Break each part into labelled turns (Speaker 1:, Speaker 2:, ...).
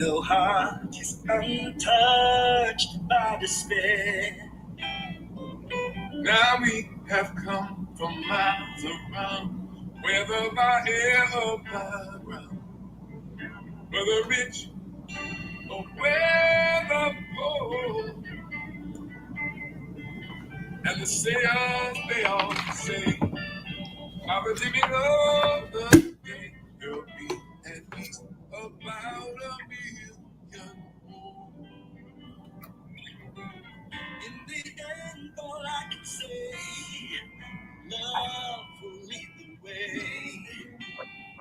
Speaker 1: No heart is untouched by despair. Now we have come from miles around, whether by air or by ground, whether rich or whether poor. And the sayers, they all say, by the beginning of the day, there'll be at least about 1,000,000 more. In the end, all I can say, love will lead the way.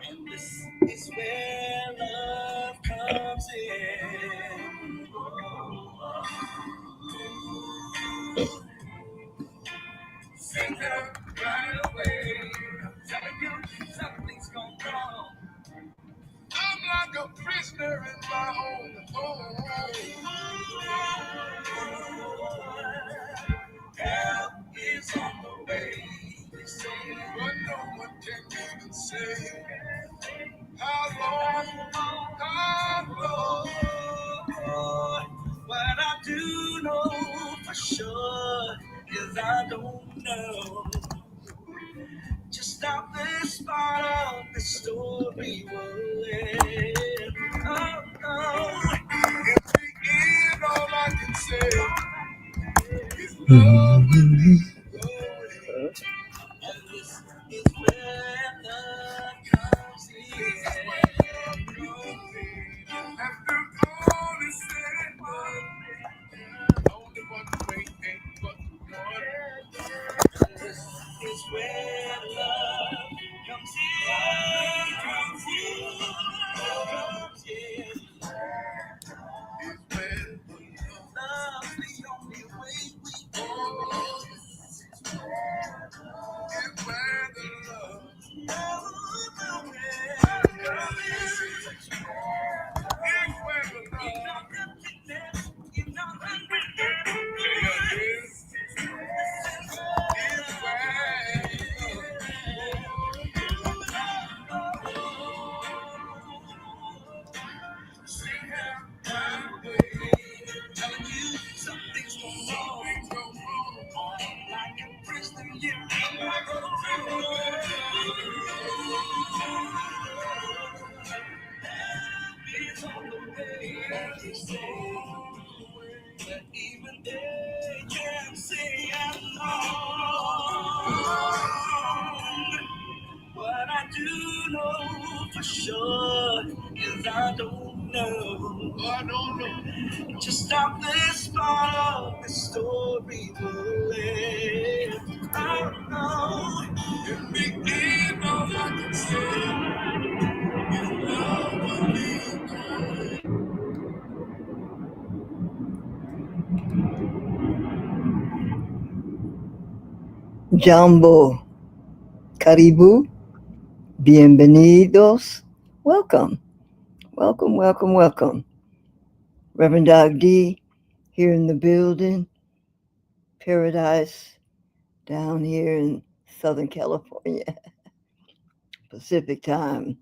Speaker 1: And this is where love comes in. Sing her right away. I'm telling you, something's gone wrong. I'm like a prisoner in my own home. Help is on the way, they say, but no one can even say how long. What I do know for sure is I don't know just how this part of the story will end. Oh, no. In the end, all I can say is love will lead the way. And this is where love comes in. After all is said and done, only one way ain't but one. And this is where love comes in. Comes in. Comes in. Is when love's the only way we go. Is where the love. But even they can't say I'm wrong. What I do know for sure is I don't know. I don't know. Just how this part of the story will end. I don't know. In the end, all I can say is love will lead the way. Jambo, karibu, bienvenidos, welcome, welcome, welcome, welcome. Reverend Dog D here in the building, paradise down here in Southern California, Pacific time.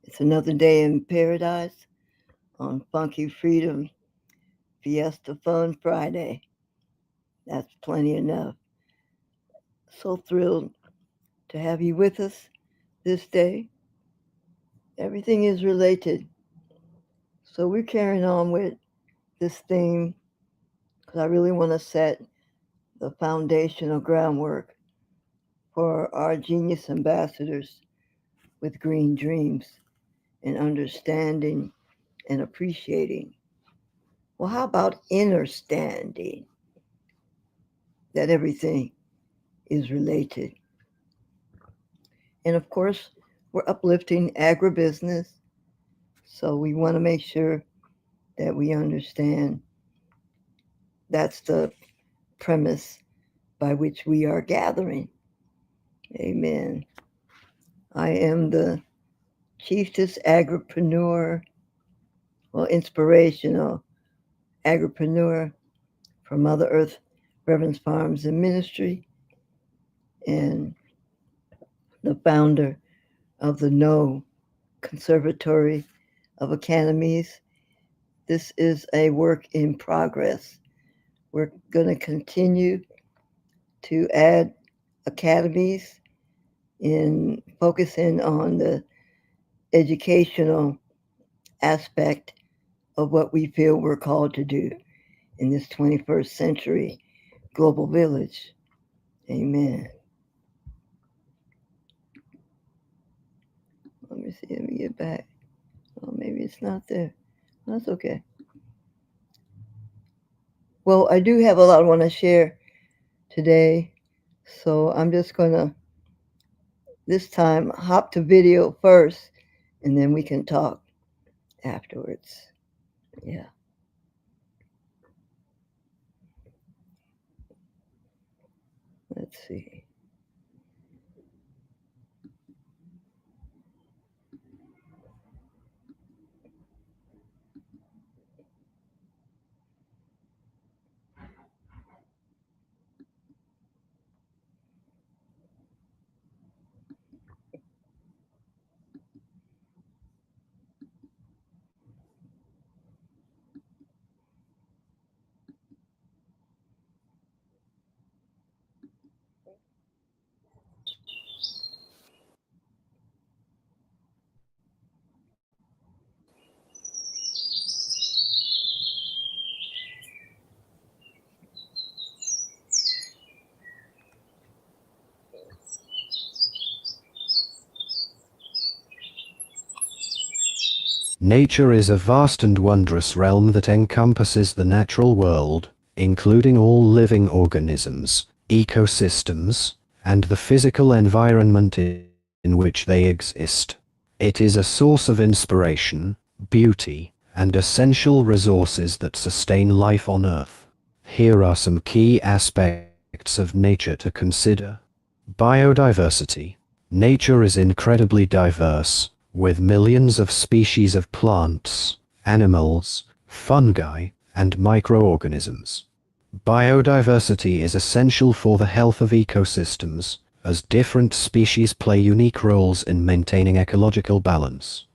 Speaker 1: It's another day in paradise on Funky Freedom Fiesta Fun Friday. That's plenty enough. So thrilled to have you with us this day. Everything is related. So we're carrying on with this theme because I really want to set the foundational groundwork for our genius ambassadors with GreenDreams and understanding and appreciating. Well, how about understanding that everything is related? And of course, we're uplifting agribusiness. So we want to make sure that we understand that's the premise by which we are gathering. Amen. I am the chiefess agripreneur, inspirational agripreneur from Mother Earth Reverence Farms and Ministry, and the founder of the No Conservatory of academies. This is a work in progress. We're going to continue to add academies in focusing on the educational aspect of what we feel we're called to do in this 21st century global village. Amen. Let me see. Let me get back. Oh, maybe it's not there. That's okay. Well, I do have a lot I want to share today, so I'm just going to this time hop to video first, and then we can talk afterwards. Yeah. Let's see.
Speaker 2: Nature is a vast and wondrous realm that encompasses the natural world, including all living organisms, ecosystems, and the physical environment in which they exist. It is a source of inspiration, beauty, and essential resources that sustain life on Earth. Here are some key aspects of nature to consider. Biodiversity. Nature is incredibly diverse, with millions of species of plants, animals, fungi, and microorganisms. Biodiversity is essential for the health of ecosystems, as different species play unique roles in maintaining ecological balance.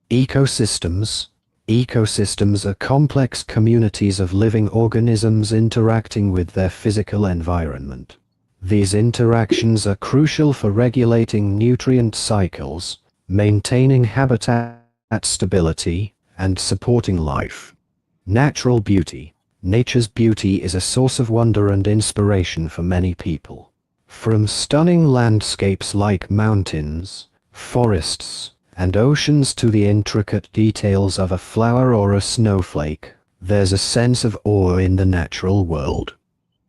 Speaker 2: Ecosystems. Ecosystems are complex communities of living organisms interacting with their physical environment. These interactions are crucial for regulating nutrient cycles, maintaining habitat stability, and supporting life. Natural beauty. Nature's beauty is a source of wonder and inspiration for many people. From stunning landscapes like mountains, forests, and oceans to the intricate details of a flower or a snowflake, there's a sense of awe in the natural world.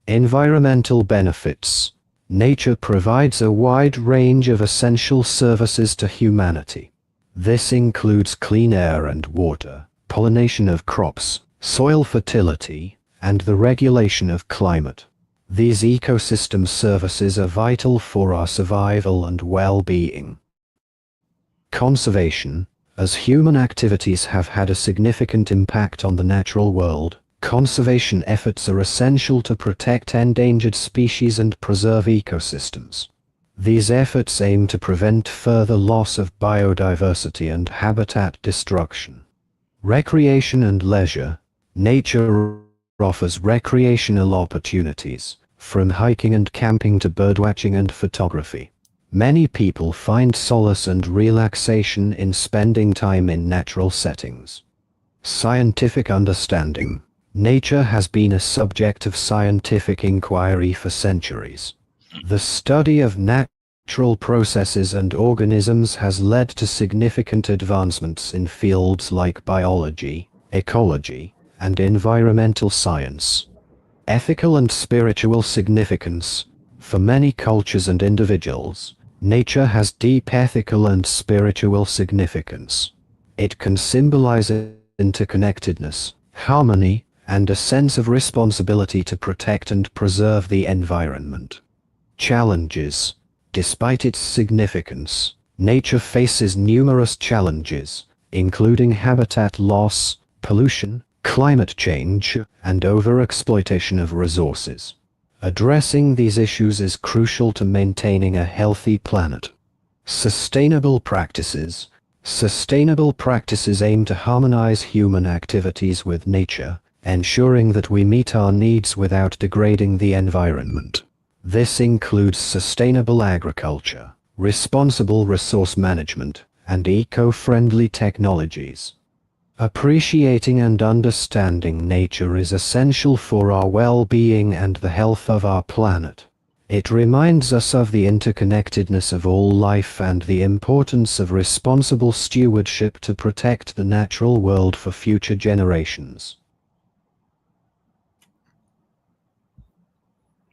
Speaker 2: Environmental benefits. Nature provides a wide range of essential services to humanity. This includes clean air and water, pollination of crops, soil fertility, and the regulation of climate. These ecosystem services are vital for our survival and well-being. Conservation. As human activities have had a significant impact on the natural world, conservation efforts are essential to protect endangered species and preserve ecosystems. These efforts aim to prevent further loss of biodiversity and habitat destruction. Recreation and leisure. Nature offers recreational opportunities, from hiking and camping to birdwatching and photography. Many people find solace and relaxation in spending time in natural settings. Scientific understanding. Nature has been a subject of scientific inquiry for centuries. The study of natural processes and organisms has led to significant advancements in fields like biology, ecology, and environmental science. Ethical and spiritual significance. For many cultures and individuals, nature has deep ethical and spiritual significance. It can symbolize interconnectedness, harmony, and a sense of responsibility to protect and preserve the environment. Challenges. Despite its significance, nature faces numerous challenges, including habitat loss, pollution, climate change, and overexploitation of resources. Addressing these issues is crucial to maintaining a healthy planet. Sustainable practices. Sustainable practices aim to harmonize human activities with nature, ensuring that we meet our needs without degrading the environment. This includes sustainable agriculture, responsible resource management, and eco-friendly technologies. Appreciating and understanding nature is essential for our well-being and the health of our planet. It reminds us of the interconnectedness of all life and the importance of responsible stewardship to protect the natural world for future generations.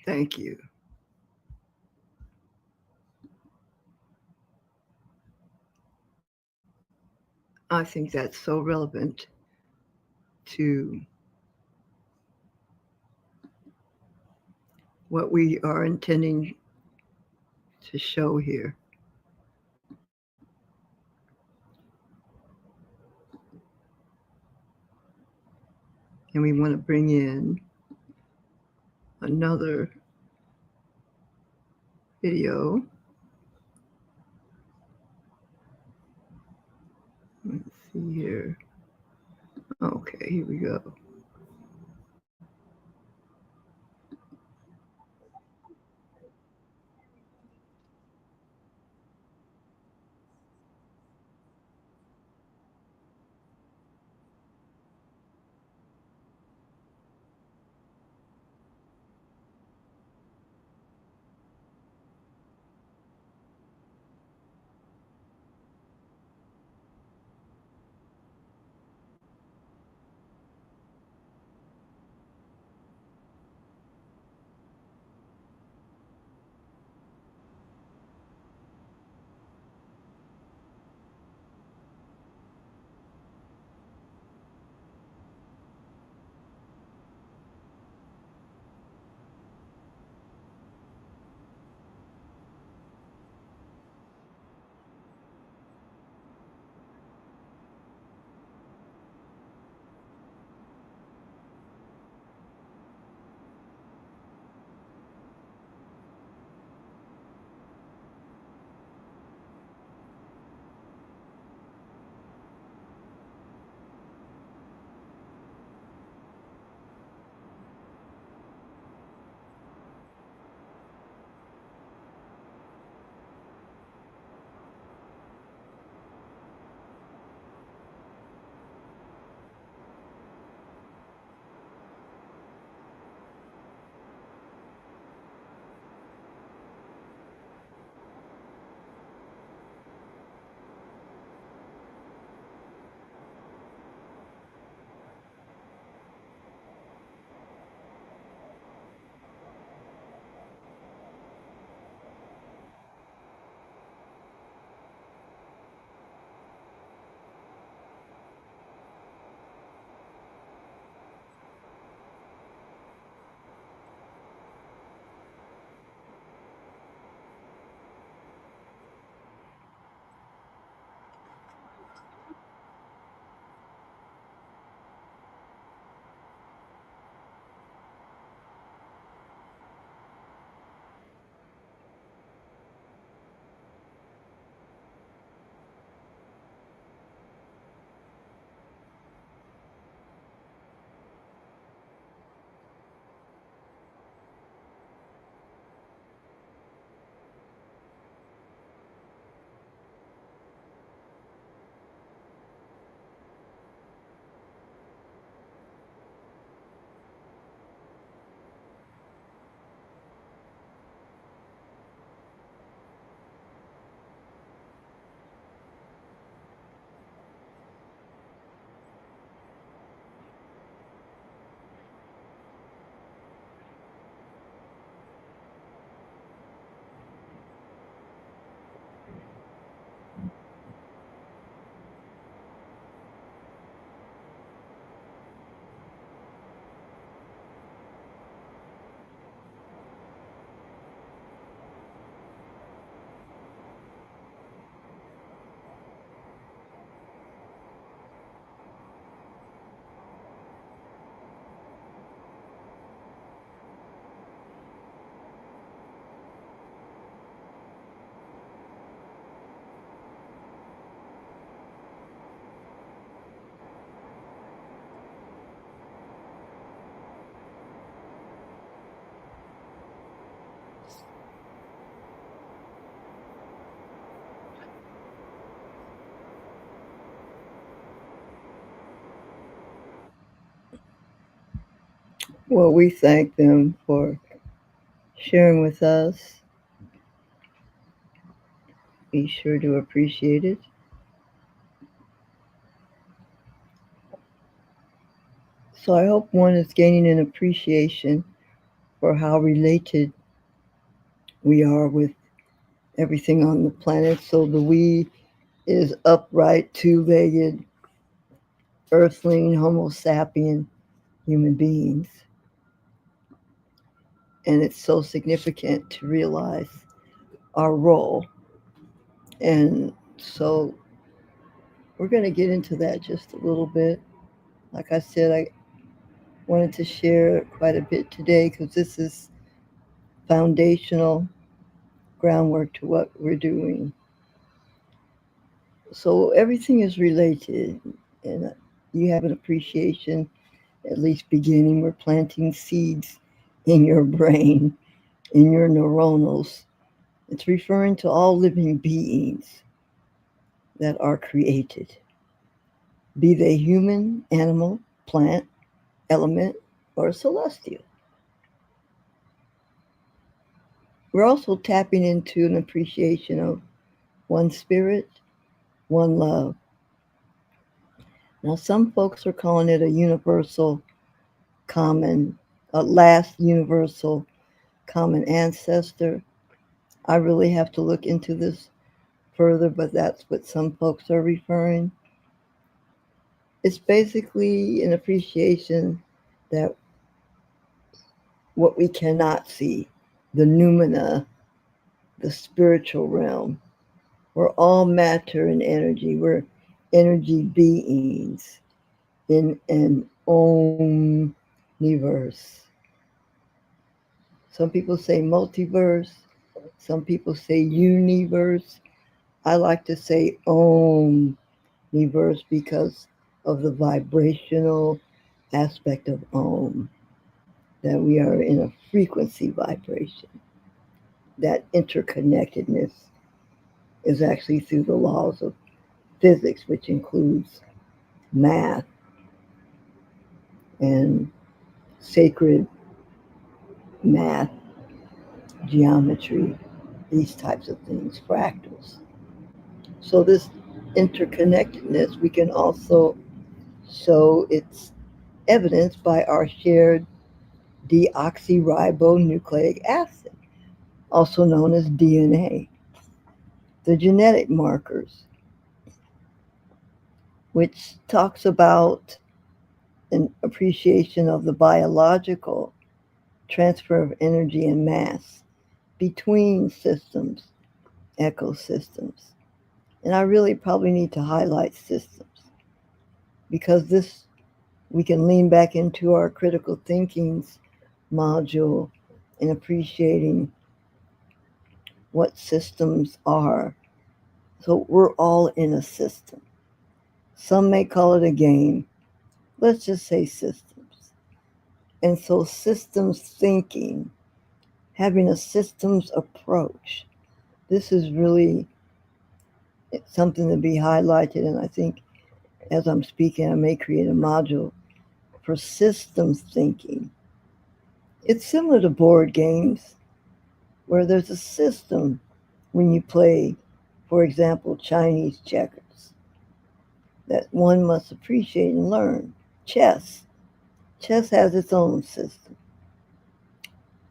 Speaker 1: Thank you. I think that's so relevant to what we are intending to show here. And we want to bring in another video. Let's see here. Okay, here we go. Well, we thank them for sharing with us. We sure do appreciate it. So I hope one is gaining an appreciation for how related we are with everything on the planet. So the we is upright, two-legged, earthling, Homo sapien human beings. And it's so significant to realize our role. And so we're going to get into that just a little bit. Like I said, I wanted to share quite a bit today because this is foundational groundwork to what we're doing. So everything is related, and you have an appreciation, at least beginning. We're planting seeds in your brain, in your neuronals. It's referring to all living beings that are created, be they human, animal, plant, element, or celestial. We're also tapping into an appreciation of one spirit, one love. Now, some folks are calling it a universal common, a last universal common ancestor. I really have to look into this further, but that's what some folks are referring. It's basically an appreciation that what we cannot see, the noumena, the spiritual realm, we're all matter and energy. We're energy beings in an omniverse. Some people say multiverse. Some people say universe. I like to say omniverse because of the vibrational aspect of Om, that we are in a frequency vibration. That interconnectedness is actually through the laws of physics, which includes math and sacred math, geometry, these types of things, fractals. So, this interconnectedness, we can also show its evidence by our shared deoxyribonucleic acid, also known as DNA, the genetic markers, which talks about an appreciation of the biological transfer of energy and mass between systems, ecosystems. And I really probably need to highlight systems because this we can lean back into our critical thinking's module in appreciating what systems are. So we're all in a system. Some may call it a game. Let's just say systems. And so systems thinking, having a systems approach, this is really something to be highlighted. And I think as I'm speaking, I may create a module for systems thinking. It's similar to board games where there's a system when you play, for example, Chinese checkers that one must appreciate and learn. Chess. Chess has its own system.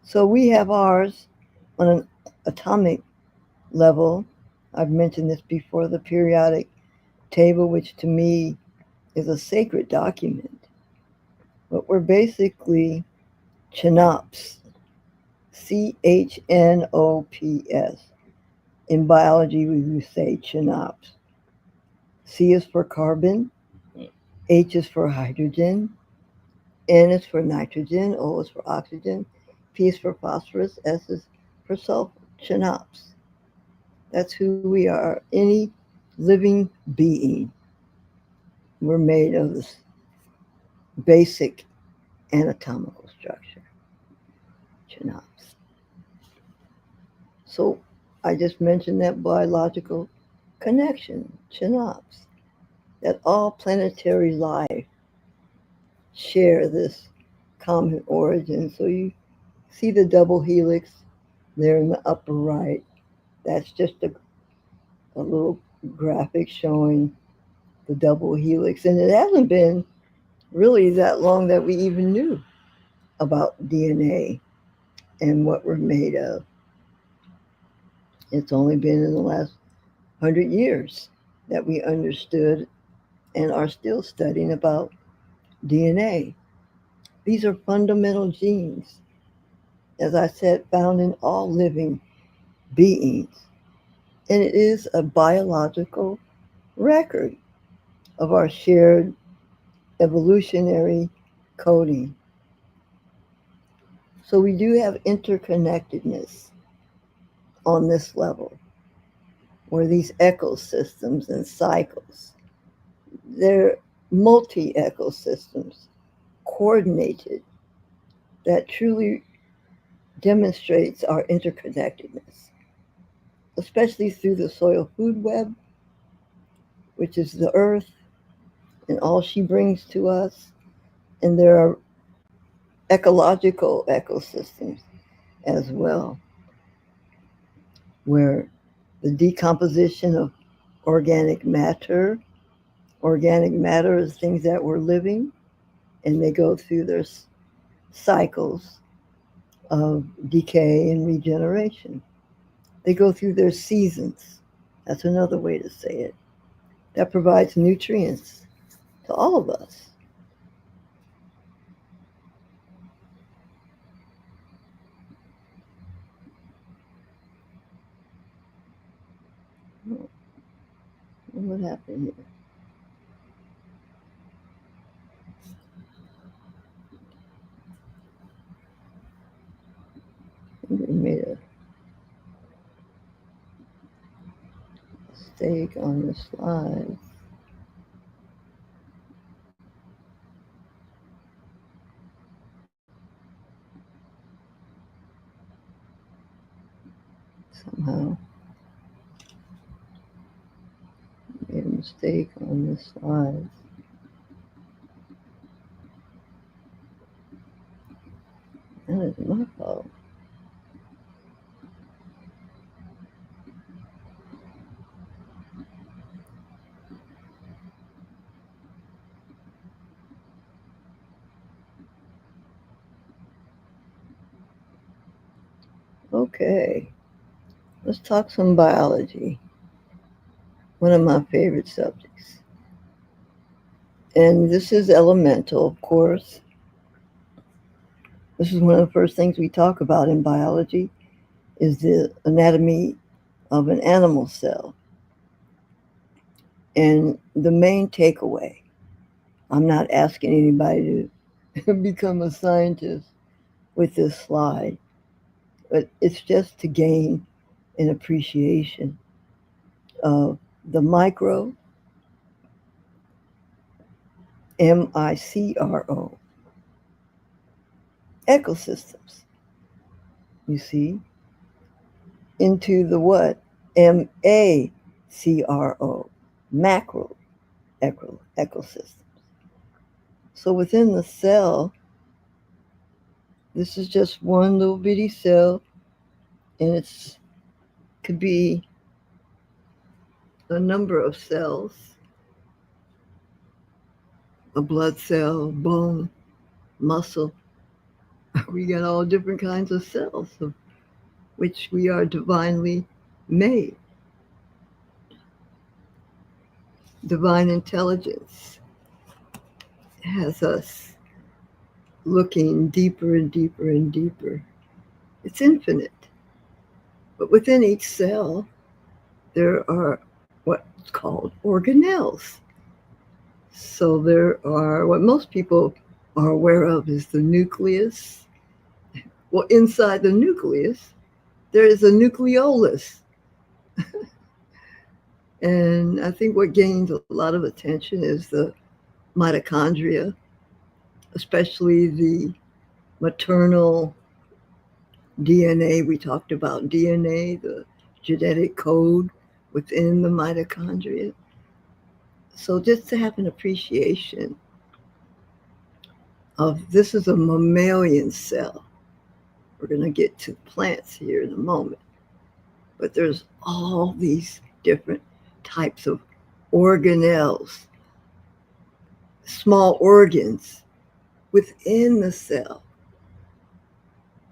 Speaker 1: So we have ours on an atomic level. I've mentioned this before, the periodic table, which to me is a sacred document. But we're basically chnops, CHNOPS. In biology, we would say chnops. C is for carbon, H is for hydrogen, N is for nitrogen, O is for oxygen, P is for phosphorus, S is for sulfur. Chnops. That's who we are. Any living being. We're made of this basic anatomical structure. Chnops. So I just mentioned that biological connection, chnops, that all planetary life share this common origin. So you see the double helix there in the upper right. That's just a little graphic showing the double helix. And it hasn't been really that long that we even knew about DNA and what we're made of. It's only been in the last 100 years that we understood and are still studying about DNA. These are fundamental genes, as I said, found in all living beings. And it is a biological record of our shared evolutionary coding. So we do have interconnectedness on this level, where these ecosystems and cycles, they're multi ecosystems, coordinated, that truly demonstrates our interconnectedness, especially through the soil food web, which is the earth and all she brings to us. And there are ecological ecosystems as well, where the decomposition of organic matter, organic matter is things that were living, and they go through their cycles of decay and regeneration. They go through their seasons. That's another way to say it. That provides nutrients to all of us. What happened here? We made a mistake on the slide. Somehow made a mistake on the slide. That is my fault. Okay, let's talk some biology. One of my favorite subjects. And this is elemental, of course. This is one of the first things we talk about in biology is the anatomy of an animal cell. And the main takeaway, I'm not asking anybody to become a scientist with this slide, but it's just to gain an appreciation of the micro, MICRO, ecosystems, you see, into the what? MACRO, macro ecosystems. So within the cell, this is just one little bitty cell, and it's could be a number of cells, a blood cell, bone, muscle. We got all different kinds of cells of which we are divinely made. Divine intelligence has us looking deeper and deeper and deeper. It's infinite. But within each cell, there are what's called organelles. So there are, what most people are aware of is the nucleus. Well, inside the nucleus, there is a nucleolus. And I think what gains a lot of attention is the mitochondria, especially the maternal DNA. We talked about DNA, the genetic code within the mitochondria. So just to have an appreciation this is a mammalian cell. We're going to get to plants here in a moment. But there's all these different types of organelles, small organs within the cell.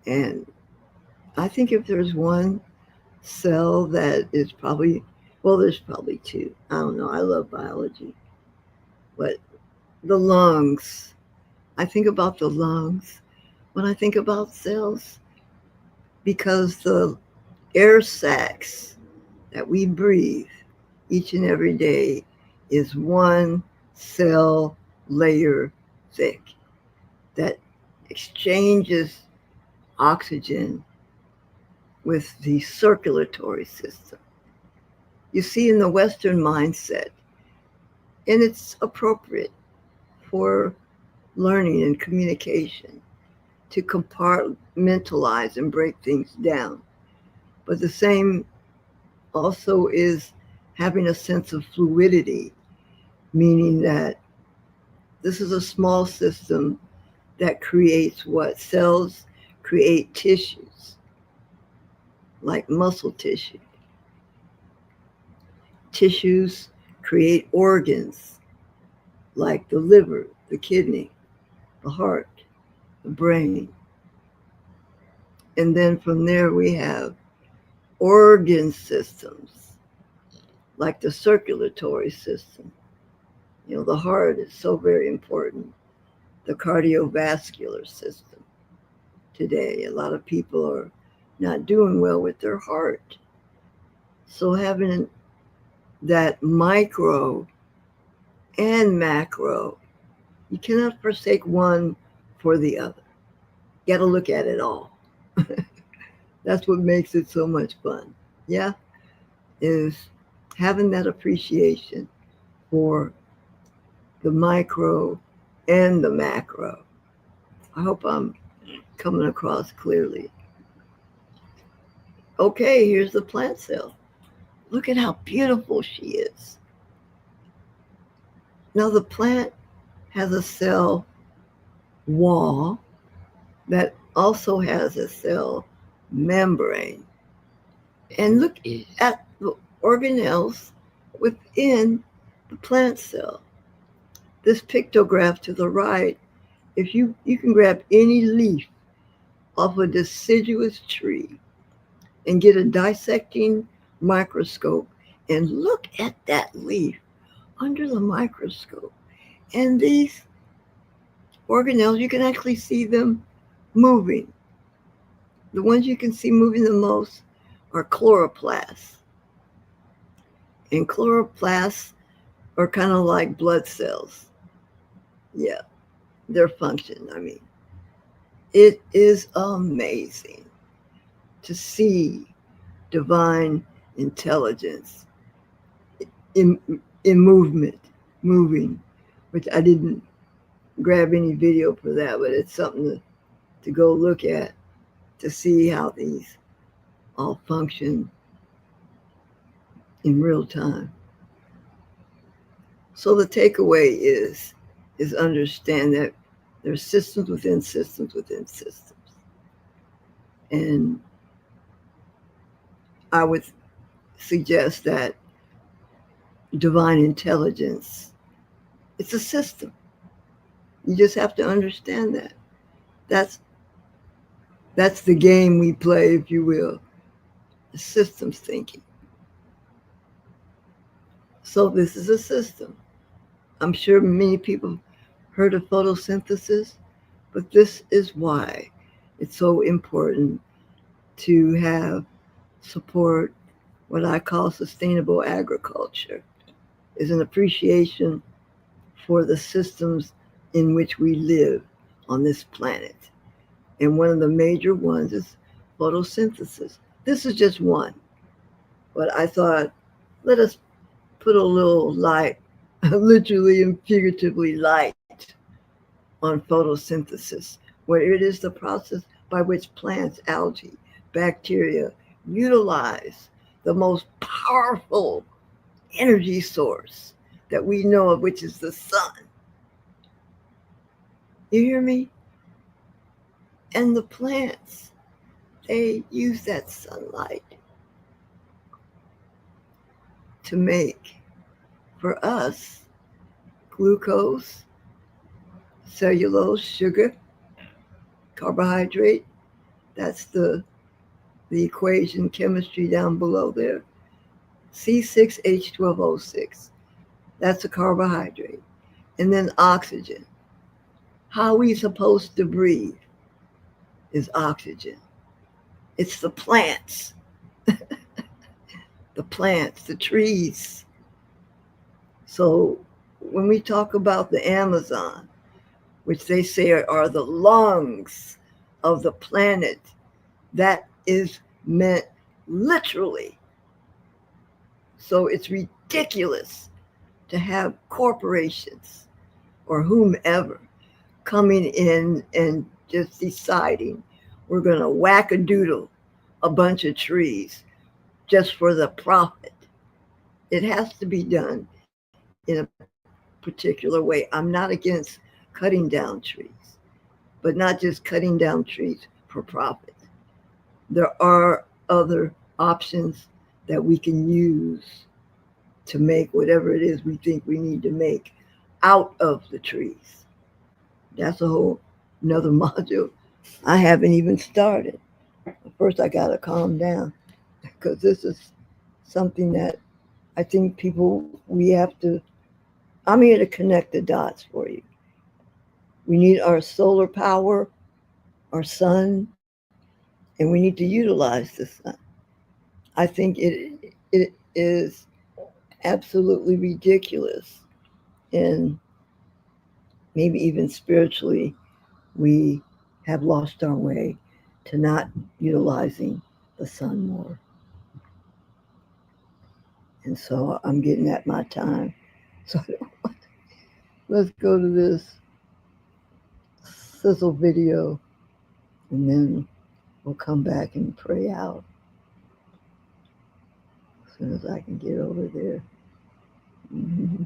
Speaker 1: And I think if there's one cell that is probably, well, there's probably two. I don't know. I love biology. But the lungs, I think about the lungs when I think about cells because the air sacs that we breathe each and every day is one cell layer thick that exchanges oxygen with the circulatory system. You see, in the Western mindset, and it's appropriate for learning and communication to compartmentalize and break things down. But the same also is having a sense of fluidity, meaning that this is a small system that creates what? Cells create tissues, like muscle tissue. Tissues create organs, like the liver, the kidney, the heart, the brain. And then from there we have organ systems, like the circulatory system. The heart is so very important. The cardiovascular system. Today, a lot of people are not doing well with their heart. So having that micro and macro, you cannot forsake one for the other. You got to look at it all. That's what makes it so much fun. Yeah, is having that appreciation for the micro and the macro. I hope I'm coming across clearly. Okay, here's the plant cell. Look at how beautiful she is. Now the plant has a cell wall that also has a cell membrane. And look at the organelles within the plant cell. This pictograph to the right, if you can grab any leaf off a deciduous tree and get a dissecting microscope and look at that leaf under the microscope. And these organelles, you can actually see them moving. The ones you can see moving the most are chloroplasts. And chloroplasts are kind of like blood cells. Yeah, their function. I mean, it is amazing to see divine intelligence in moving, which I didn't grab any video for that, but it's something to go look at to see how these all function in real time. So the takeaway is understand that there's systems within systems within systems. And I would suggest that divine intelligence, it's a system. You just have to understand that. That's the game we play, if you will, the systems thinking. So this is a system. I'm sure many people heard of photosynthesis, but this is why it's so important to have support what I call sustainable agriculture, is an appreciation for the systems in which we live on this planet. And one of the major ones is photosynthesis. This is just one, but I thought, let us put a little light, literally and figuratively light, on photosynthesis, where it is the process by which plants, algae, bacteria utilize the most powerful energy source that we know of, which is the sun. You hear me? And the plants, they use that sunlight to make, for us, glucose, cellulose, sugar, carbohydrate. That's the equation chemistry down below there. C6H12O6. That's a carbohydrate. And then oxygen. How are we supposed to breathe is oxygen. It's the plants, the trees. So when we talk about the Amazon, which they say are the lungs of the planet, that is meant literally. So it's ridiculous to have corporations or whomever coming in and just deciding we're going to whack-a-doodle a bunch of trees just for the profit. It has to be done in a particular way. I'm not against cutting down trees, but not just cutting down trees for profit. There are other options that we can use to make whatever it is we think we need to make out of the trees. That's a whole another module I haven't even started. First, I got to calm down because this is something that I think we have to, I'm here to connect the dots for you. We need our solar power, our sun, and we need to utilize the sun. I think it is absolutely ridiculous, and maybe even spiritually, we have lost our way to not utilizing the sun more. And so I'm getting at my time. So let's go to this sizzle video, and then we'll come back and pray out as soon as I can get over there. Mm-hmm.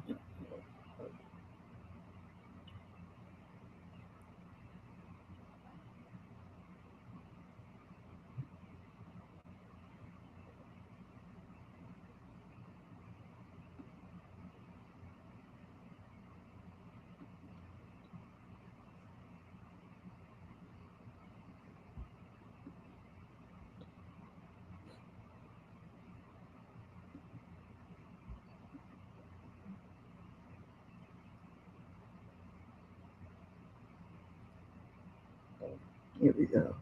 Speaker 1: Here we go.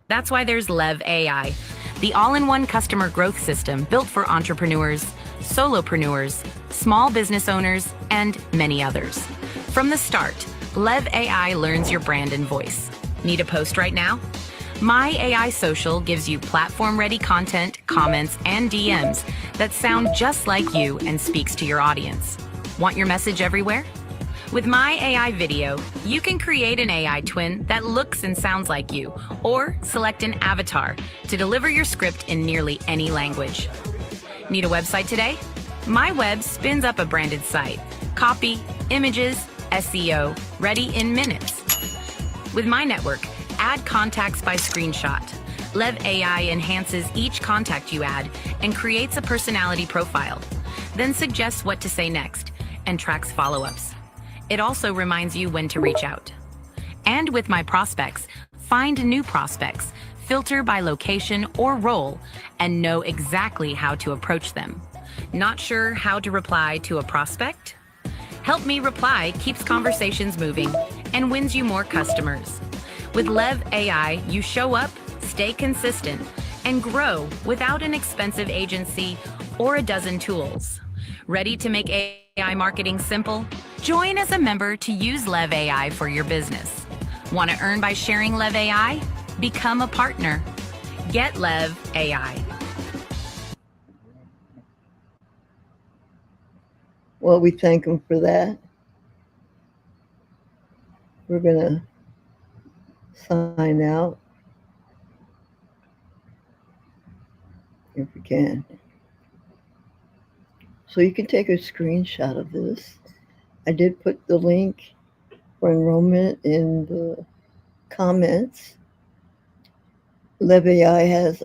Speaker 3: That's why there's LEV AI, the all-in-one customer growth system built for entrepreneurs, solopreneurs, small business owners, and many others. From the start, LEV AI learns your brand and voice. Need a post right now? My AI Social gives you platform-ready content, comments, and DMs that sound just like you and speaks to your audience. Want your message everywhere? With My AI Video, you can create an AI twin that looks and sounds like you, or select an avatar to deliver your script in nearly any language. Need a website today? My Web spins up a branded site. Copy, images, SEO, ready in minutes. With My Network, add contacts by screenshot. LEV AI enhances each contact you add and creates a personality profile, then suggests what to say next and tracks follow-ups. It also reminds you when to reach out. And with My Prospects, find new prospects, filter by location or role, and know exactly how to approach them. Not sure how to reply to a prospect? Help Me Reply keeps conversations moving and wins you more customers. With LEV AI, you show up, stay consistent, and grow without an expensive agency or a dozen tools. Ready to make AI marketing simple? Join as a member to use LEV AI for your business. Want to earn by sharing LEV AI? Become a partner. Get LEV AI.
Speaker 1: Well, we thank him for that. We're going to sign out if we can. So you can take a screenshot of this. I did put the link for enrollment in the comments. LEV AI has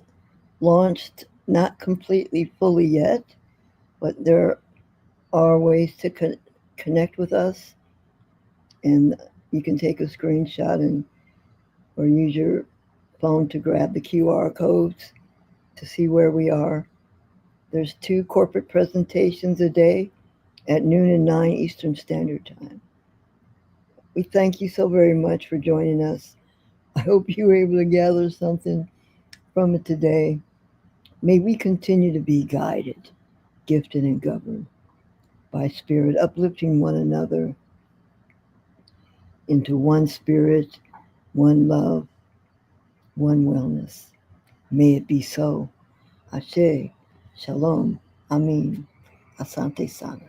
Speaker 1: launched, not completely fully yet, but there are ways to connect with us, and you can take a screenshot and or use your phone to grab the QR codes to see where we are. There's 2 corporate presentations a day at noon and 9 Eastern Standard Time. We thank you so very much for joining us. I hope you were able to gather something from it today. May we continue to be guided, gifted, and governed by Spirit, uplifting one another into one spirit, one love, one wellness. May it be so. Ashe, Shalom, Amin, Asante Sana.